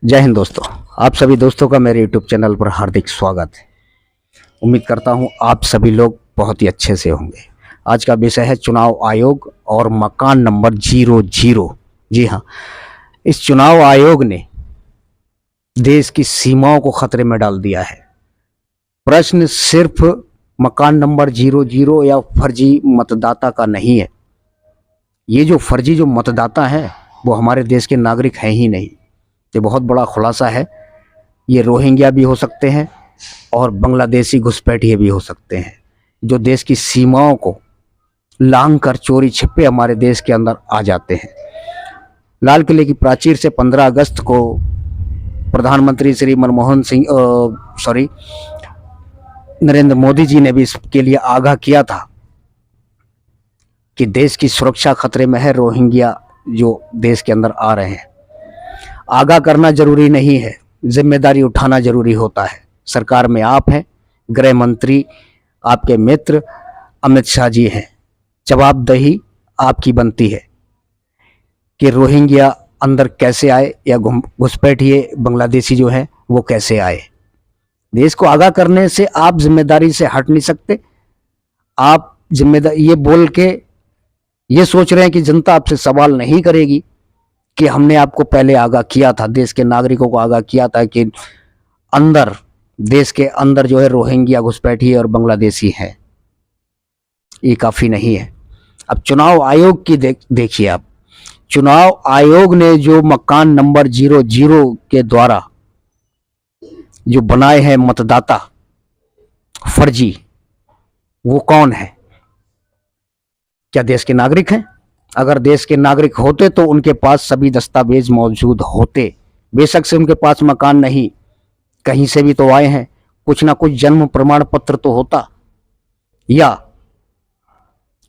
जय हिंद दोस्तों। आप सभी दोस्तों का मेरे YouTube चैनल पर हार्दिक स्वागत है। उम्मीद करता हूं आप सभी लोग बहुत ही अच्छे से होंगे। आज का विषय है चुनाव आयोग और मकान नंबर 00। जी हाँ, इस चुनाव आयोग ने देश की सीमाओं को खतरे में डाल दिया है। प्रश्न सिर्फ मकान नंबर 00 या फर्जी मतदाता का नहीं है। ये जो फर्जी जो मतदाता हैं वो हमारे देश के नागरिक हैं ही नहीं। ये बहुत बड़ा खुलासा है। ये रोहिंग्या भी हो सकते हैं और बांग्लादेशी घुसपैठिए भी हो सकते हैं, जो देश की सीमाओं को लांघ कर चोरी छिपे हमारे देश के अंदर आ जाते हैं। लाल किले की प्राचीर से 15 अगस्त को प्रधानमंत्री श्री मनमोहन सिंह नरेंद्र मोदी जी ने भी इसके लिए आगाह किया था कि देश की सुरक्षा खतरे में है। रोहिंग्या जो देश के अंदर आ रहे हैं, आगाह करना जरूरी नहीं है, जिम्मेदारी उठाना जरूरी होता है। सरकार में आप हैं, गृह मंत्री आपके मित्र अमित शाह जी हैं। जवाबदेही आपकी बनती है कि रोहिंग्या अंदर कैसे आए या घुसपैठिए बांग्लादेशी जो है वो कैसे आए। देश को आगाह करने से आप जिम्मेदारी से हट नहीं सकते। आप जिम्मेदारी ये बोल के ये सोच रहे हैं कि जनता आपसे सवाल नहीं करेगी कि हमने आपको पहले आगाह किया था, देश के नागरिकों को आगाह किया था कि अंदर देश के अंदर जो है रोहिंग्या घुसपैठिए और बांग्लादेशी हैं। ये काफी नहीं है। अब चुनाव आयोग की देखिए आप। चुनाव आयोग ने जो मकान नंबर 00 के द्वारा जो बनाए हैं मतदाता फर्जी, वो कौन है? क्या देश के नागरिक हैं? अगर देश के नागरिक होते तो उनके पास सभी दस्तावेज मौजूद होते। बेशक से उनके पास मकान नहीं, कहीं से भी तो आए हैं, कुछ ना कुछ जन्म प्रमाण पत्र तो होता, या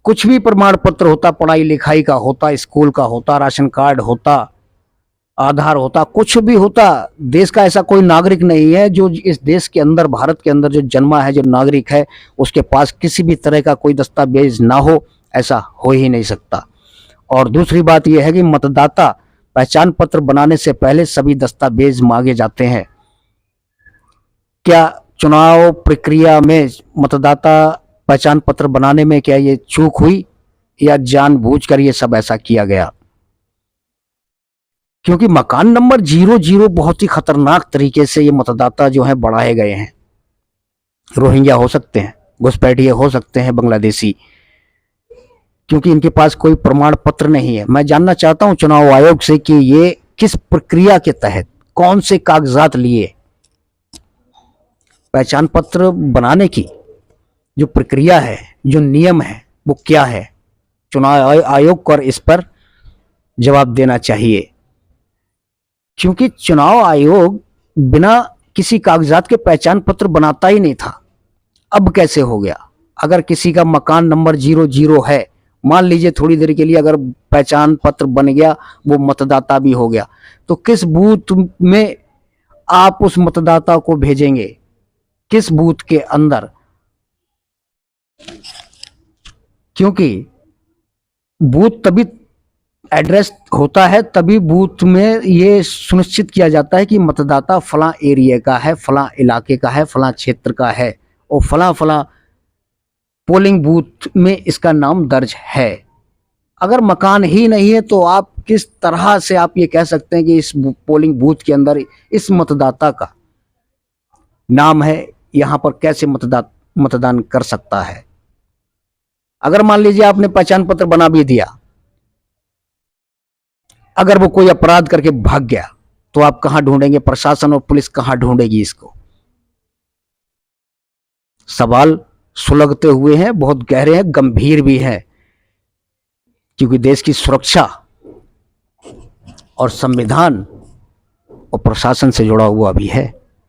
कुछ भी प्रमाण पत्र होता, पढ़ाई लिखाई का होता, स्कूल का होता, राशन कार्ड होता, आधार होता, कुछ भी होता। देश का ऐसा कोई नागरिक नहीं है जो इस देश के अंदर, भारत के अंदर जो जन्मा है, जो नागरिक है, उसके पास किसी भी तरह का कोई दस्तावेज ना हो। ऐसा हो ही नहीं सकता। और दूसरी बात यह है कि मतदाता पहचान पत्र बनाने से पहले सभी दस्तावेज मांगे जाते हैं। क्या चुनाव प्रक्रिया में मतदाता पहचान पत्र बनाने में क्या ये चूक हुई या जानबूझकर ये सब ऐसा किया गया? क्योंकि मकान नंबर 00 बहुत ही खतरनाक तरीके से ये मतदाता जो है बढ़ाए गए हैं। रोहिंग्या हो सकते हैं, घुसपैठिए हो सकते हैं, बांग्लादेशी, क्योंकि इनके पास कोई प्रमाण पत्र नहीं है। मैं जानना चाहता हूं चुनाव आयोग से कि ये किस प्रक्रिया के तहत कौन से कागजात लिए, पहचान पत्र बनाने की जो प्रक्रिया है, जो नियम है, वो क्या है? चुनाव आयोग को इस पर जवाब देना चाहिए, क्योंकि चुनाव आयोग बिना किसी कागजात के पहचान पत्र बनाता ही नहीं था। अब कैसे हो गया? अगर किसी का मकान नंबर 00 है, मान लीजिए थोड़ी देर के लिए अगर पहचान पत्र बन गया, वो मतदाता भी हो गया, तो किस बूथ में आप उस मतदाता को भेजेंगे? किस बूथ के अंदर? क्योंकि बूथ तभी एड्रेस होता है, तभी बूथ में ये सुनिश्चित किया जाता है कि मतदाता फला एरिया का है, फला इलाके का है, फला क्षेत्र का है और फला फला पोलिंग बूथ में इसका नाम दर्ज है। अगर मकान ही नहीं है तो आप किस तरह से आप ये कह सकते हैं कि इस पोलिंग बूथ के अंदर इस मतदाता का नाम है, यहां पर कैसे मतदान कर सकता है? अगर मान लीजिए आपने पहचान पत्र बना भी दिया, अगर वो कोई अपराध करके भाग गया तो आप कहां ढूंढेंगे? प्रशासन और पुलिस कहां ढूंढेगी इसको? सवाल सुलगते हुए हैं, बहुत गहरे हैं, गंभीर भी हैं, क्योंकि देश की सुरक्षा और संविधान और प्रशासन से जुड़ा हुआ भी है।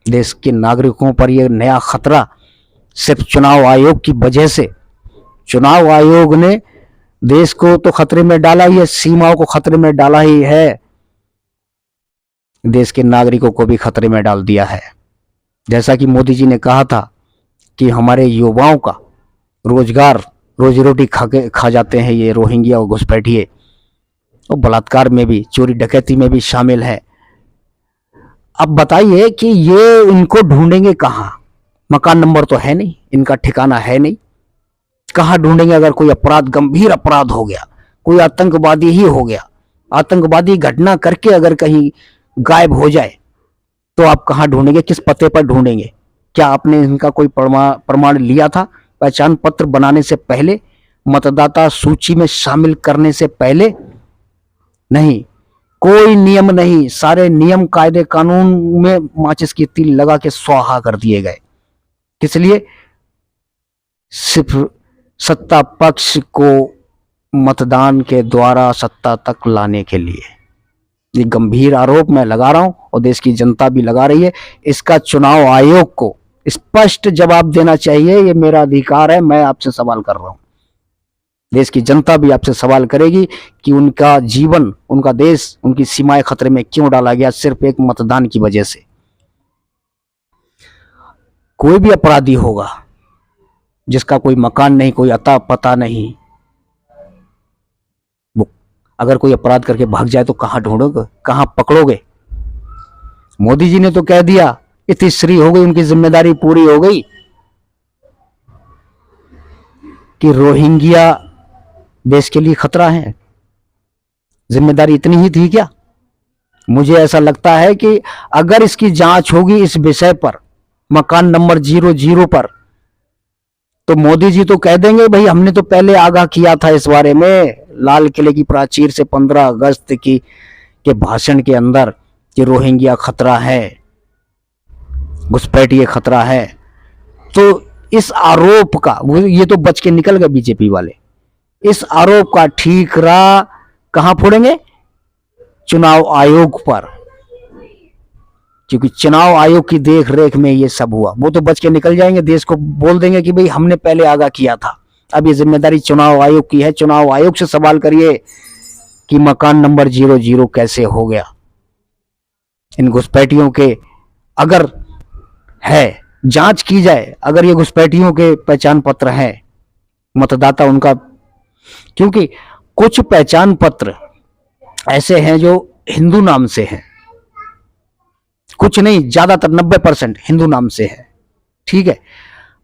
देश के नागरिकों पर यह नया खतरा सिर्फ चुनाव आयोग की वजह से। चुनाव आयोग ने देश को तो खतरे में डाला ही है, सीमाओं को खतरे में डाला ही है, देश के नागरिकों को भी खतरे में डाल दिया है। जैसा कि मोदी जी ने कहा था कि हमारे युवाओं का रोजगार, रोजी रोटी खा जाते हैं ये रोहिंग्या और घुसपैठिए, और बलात्कार में भी, चोरी डकैती में भी शामिल है। अब बताइए कि ये इनको ढूंढेंगे कहाँ? मकान नंबर तो है नहीं, इनका ठिकाना है नहीं, कहाँ ढूंढेंगे? अगर कोई अपराध, गंभीर अपराध हो गया, कोई आतंकवादी ही हो गया, आतंकवादी घटना करके अगर कहीं गायब हो जाए तो आप कहाँ ढूंढेंगे? किस पते पर ढूंढेंगे? क्या आपने इनका कोई प्रमाण लिया था पहचान पत्र बनाने से पहले, मतदाता सूची में शामिल करने से पहले? नहीं, कोई नियम नहीं। सारे नियम, कायदे, कानून में माचिस की तीली लगा के स्वाहा कर दिए गए। किस लिए? सिर्फ सत्ता पक्ष को मतदान के द्वारा सत्ता तक लाने के लिए। ये गंभीर आरोप मैं लगा रहा हूं और देश की जनता भी लगा रही है। इसका चुनाव आयोग को स्पष्ट जवाब देना चाहिए। ये मेरा अधिकार है, मैं आपसे सवाल कर रहा हूं। देश की जनता भी आपसे सवाल करेगी कि उनका जीवन, उनका देश, उनकी सीमाएं खतरे में क्यों डाला गया सिर्फ एक मतदान की वजह से। कोई भी अपराधी होगा जिसका कोई मकान नहीं, कोई अता पता नहीं, वो अगर कोई अपराध करके भाग जाए तो कहां ढूंढोगे, कहां पकड़ोगे? मोदी जी ने तो कह दिया, इतिश्री हो गई, उनकी जिम्मेदारी पूरी हो गई कि रोहिंग्या देश के लिए खतरा है। जिम्मेदारी इतनी ही थी क्या? मुझे ऐसा लगता है कि अगर इसकी जांच होगी इस विषय पर, मकान नंबर 00 पर, तो मोदी जी तो कह देंगे भाई हमने तो पहले आगाह किया था इस बारे में, लाल किले की प्राचीर से 15 अगस्त के भाषण के अंदर, कि रोहिंग्या खतरा है, घुसपैठिए खतरा है। तो इस आरोप का, ये तो बच के निकल गए बीजेपी वाले, इस आरोप का ठीकरा कहां फोड़ेंगे? चुनाव आयोग पर, क्योंकि चुनाव आयोग की देख रेख में ये सब हुआ। वो तो बच के निकल जाएंगे, देश को बोल देंगे कि भाई हमने पहले आगाह किया था। अब ये जिम्मेदारी चुनाव आयोग की है। चुनाव आयोग से सवाल करिए कि मकान नंबर 00 कैसे हो गया। इन घुसपैठियों के अगर है, जांच की जाए, अगर ये घुसपैठियों के पहचान पत्र हैं, मतदाता उनका, क्योंकि कुछ पहचान पत्र ऐसे हैं जो हिंदू नाम से हैं, कुछ नहीं, ज्यादातर 90% हिंदू नाम से है। ठीक है,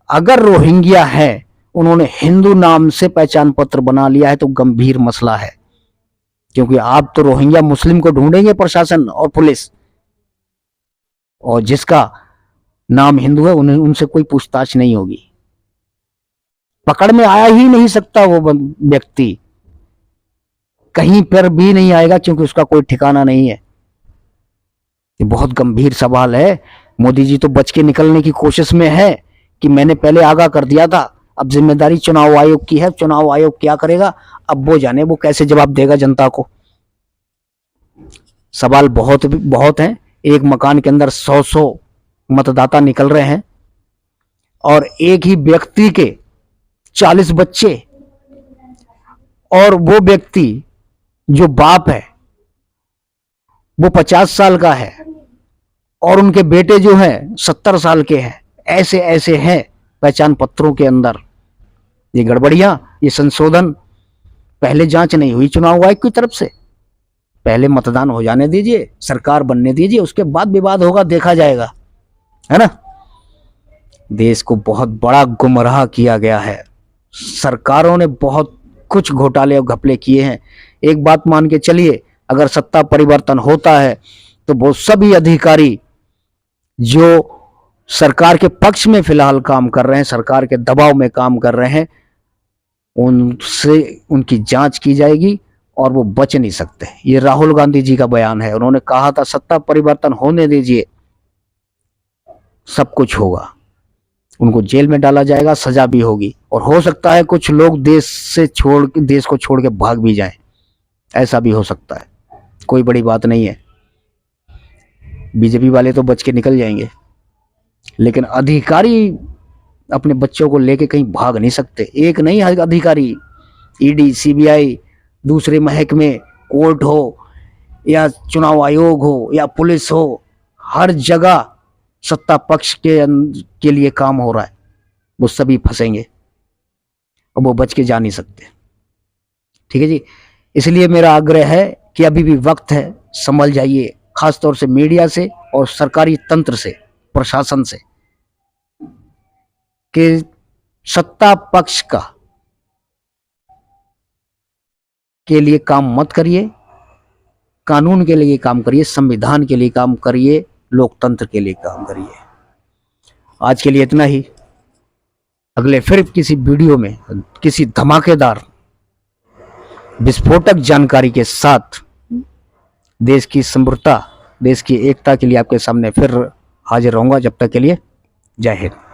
अगर रोहिंग्या है, उन्होंने हिंदू नाम से पहचान पत्र बना लिया है तो गंभीर मसला है, क्योंकि आप तो रोहिंग्या मुस्लिम को ढूंढेंगे प्रशासन और पुलिस, और जिसका नाम हिंदू है उन्हें, उनसे कोई पूछताछ नहीं होगी, पकड़ में आया ही नहीं सकता वो व्यक्ति, कहीं पर भी नहीं आएगा, क्योंकि उसका कोई ठिकाना नहीं है। ये बहुत गंभीर सवाल है। मोदी जी तो बच के निकलने की कोशिश में है कि मैंने पहले आगाह कर दिया था, अब जिम्मेदारी चुनाव आयोग की है। चुनाव आयोग क्या करेगा अब वो जाने, वो कैसे जवाब देगा जनता को। सवाल बहुत हैं। एक मकान के अंदर 100 मतदाता निकल रहे हैं और एक ही व्यक्ति के 40 बच्चे, और वो व्यक्ति जो बाप है वो 50 साल का है और उनके बेटे जो हैं 70 साल के हैं। ऐसे ऐसे हैं पहचान पत्रों के अंदर। ये गड़बड़ियां, ये संशोधन पहले जांच नहीं हुई चुनाव आयोग की तरफ से। पहले मतदान हो जाने दीजिए, सरकार बनने दीजिए, उसके बाद विवाद होगा, देखा जाएगा, है ना। देश को बहुत बड़ा गुमराह किया गया है। सरकारों ने बहुत कुछ घोटाले और घपले किए हैं। एक बात मान के चलिए, अगर सत्ता परिवर्तन होता है तो वो सभी अधिकारी जो सरकार के पक्ष में फिलहाल काम कर रहे हैं, सरकार के दबाव में काम कर रहे हैं, उनसे उनकी जांच की जाएगी और वो बच नहीं सकते। ये राहुल गांधी जी का बयान है। उन्होंने कहा था सत्ता परिवर्तन होने दीजिए, सब कुछ होगा। उनको जेल में डाला जाएगा, सजा भी होगी, और हो सकता है कुछ लोग देश को छोड़ के भाग भी जाएं। ऐसा भी हो सकता है, कोई बड़ी बात नहीं है। बीजेपी वाले तो बच के निकल जाएंगे, लेकिन अधिकारी अपने बच्चों को लेके कहीं भाग नहीं सकते। एक नहीं अधिकारी, ईडी, सीबीआई, दूसरे महकमे, कोर्ट हो या चुनाव आयोग हो या पुलिस हो, हर जगह सत्ता पक्ष के लिए काम हो रहा है। वो सभी फंसेंगे और वो बच के जा नहीं सकते। ठीक है जी, इसलिए मेरा आग्रह है कि अभी भी वक्त है, संभल जाइए, खासतौर से मीडिया से और सरकारी तंत्र से, प्रशासन से, कि सत्ता पक्ष का के लिए काम मत करिए, कानून के लिए काम करिए, संविधान के लिए काम करिए, लोकतंत्र के लिए काम करिए। आज के लिए इतना ही। अगले फिर किसी वीडियो में किसी धमाकेदार विस्फोटक जानकारी के साथ देश की समृद्धता, देश की एकता के लिए आपके सामने फिर हाजिर रहूंगा। जब तक के लिए जय हिंद।